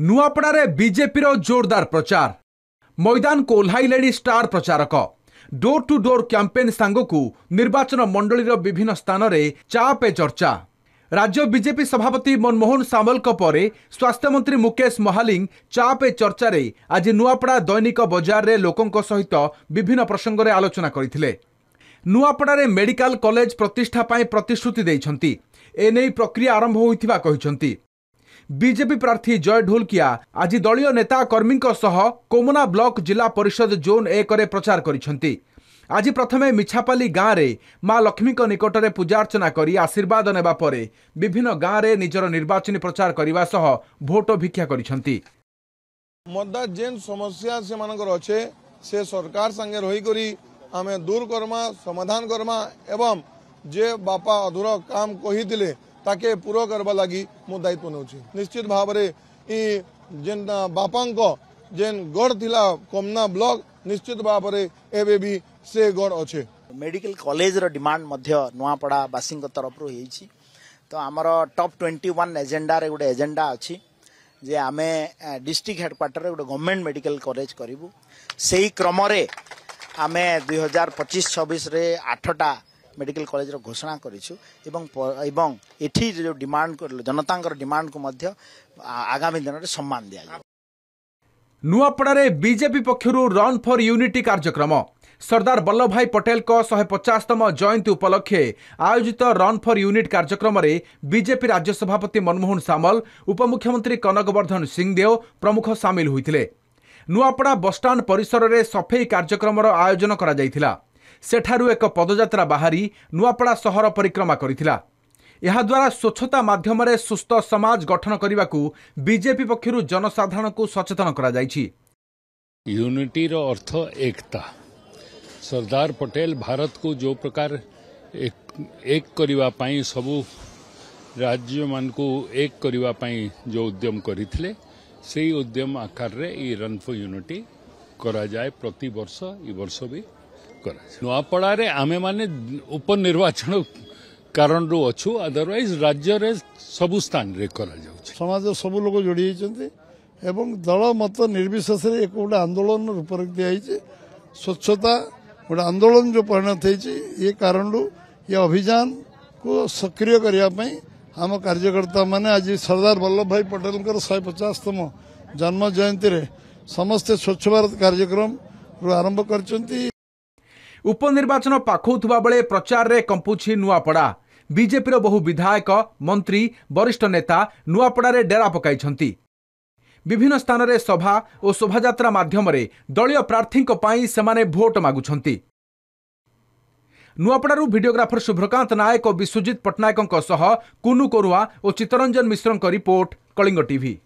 Nuapada BJP जोरदार प्रचार मैदान को ओह्लाइले स्टार प्रचारक डोर टू डोर कैंपेन सांगकू निर्वाचन मंडली विभिन्न स्थान में चा पे चर्चा। राज्य बीजेपी सभापति मनमोहन सामल परे स्वास्थ्य मंत्री मुकेश महालिंग चा पे चर्चा रे आज नुआपड़ा दैनिक बजार रे लोकों सहित विभिन्न प्रसंग में आलोचना करथिले। नुआपड़ा मेडिकल कॉलेज प्रतिष्ठा पाई प्रतिश्रुति देइछंती। एने प्रक्रिया आरंभ होइथिबा कहिछंती। बीजेपी प्रार्थी जय ढोलकिया आज दलीय नेता कर्मी कोमना ब्लॉक जिला परिषद जोन 1 रे प्रचार करिछंती। आज प्रथमे मिछापाली गाँव में माँ लक्ष्मी निकट में पूजार्चना करी आशीर्वाद नेबा परे विभिन्न गाँव में निजर निर्वाचनी प्रचार करने सह भोट भिक्षा करिछंती। मतदार जेन समस्या से मानकर अच्छे से सरकार संगे रही करी आमे दूर करमा समाधान करमा एवं जे बापा अधूरा काम कही दिले ताके पूरा करबा लगी मो दायित्व नौछि। निश्चित भाव रे ई जेन बापांक जेन गढ़ थिला कोमना ब्लॉक निश्चित भाव रे एबे भी से गढ़ अच्छे। मेडिकल कॉलेज रो डिमांड मध्य नुआपड़ा बासी तरफ रही तो आमर टॉप 21 एजेंडा रे गोटे एजेंडा अच्छी जे आमे डिस्ट्रिक्ट हेडक्वार्टर गोटे गवर्नमेंट मेडिकल कॉलेज करूँ से क्रम आमे 2025-26 रे 8टा मेडिकल कॉलेज रो घोषणा करिछु एवं एठी जो डिमांड जनतांकर डिमांड को मध्य आगामी दिन में सम्मान दिया जाय। नुआपड़ा बीजेपी पक्षरु रन फॉर यूनिटी कार्यक्रम सरदार वल्लभ भाई पटेल को 150तम जयंती उपलक्षे आयोजित रन फॉर यूनिट कार्यक्रम में बीजेपी राज्य सभापति मनमोहन सामल उपमुख्यमंत्री कनकवर्धन सिंहदेव प्रमुख सामिल होइथिले। नुआपड़ा बसस्टाण्ड परिसर में सफेई कार्यक्रम आयोजन करा जायथिला। सेठारु एक पदयात्रा बाहरी नुआपड़ा सहर परिक्रमा करिथिला। यह द्वारा स्वच्छता माध्यम रे सुस्थ समाज गठन करने को बीजेपी पक्षरु जनसाधारण को सचेतन करा जायछि। यूनिटी रो अर्थ एकता। सरदार पटेल भारत को जो प्रकार एक करबा पई सबु राज्य मान को एक करबा पई जो उद्यम करिथिले सेही उद्यम आकार रे ई रन फॉर यूनिटी करा जाए प्रति वर्ष ई वर्ष भी करा जाए। नुआपड़ा रे आमे माने उपनिर्वाचन कारण रो अछु अदरवाइज राज्य रे सबु स्थान रे करा जाउछ। समाज सब लोग जोड़ी होइछन्ते एवं दल मत निर्विशेष रे एक गोटे आंदोलन रूप दिया स्वच्छता गोटे आंदोलन जो परिणत होती ये कारण ये अभियान को सक्रिय करने आम कार्यकर्ता माने आज सरदार वल्लभ भाई पटेल 150तम जन्म जयंती रे समस्ते स्वच्छ भारत कार्यक्रम आरंभ करछन्ती। उपनिर्वाचन पाखौथुबा बेले प्रचार रे कंपुछि नुआपड़ा। बीजेपी बहु विधायक मंत्री वरिष्ठ नेता नुआपड़ा रे डेरा पकाइछन्ती। विभिन्न स्थान रे सभा और शोभायात्रा माध्यम रे दलीय प्रार्थी पई सेमाने भोट मागुछन्ती। नुआपड़ारू वीडियोग्राफर शुभ्रकांत नायक और विश्वजीत पट्टनायक सह कुनु कोरुआ और चित्तरंजन मिश्र रिपोर्ट कलिंग टीवी।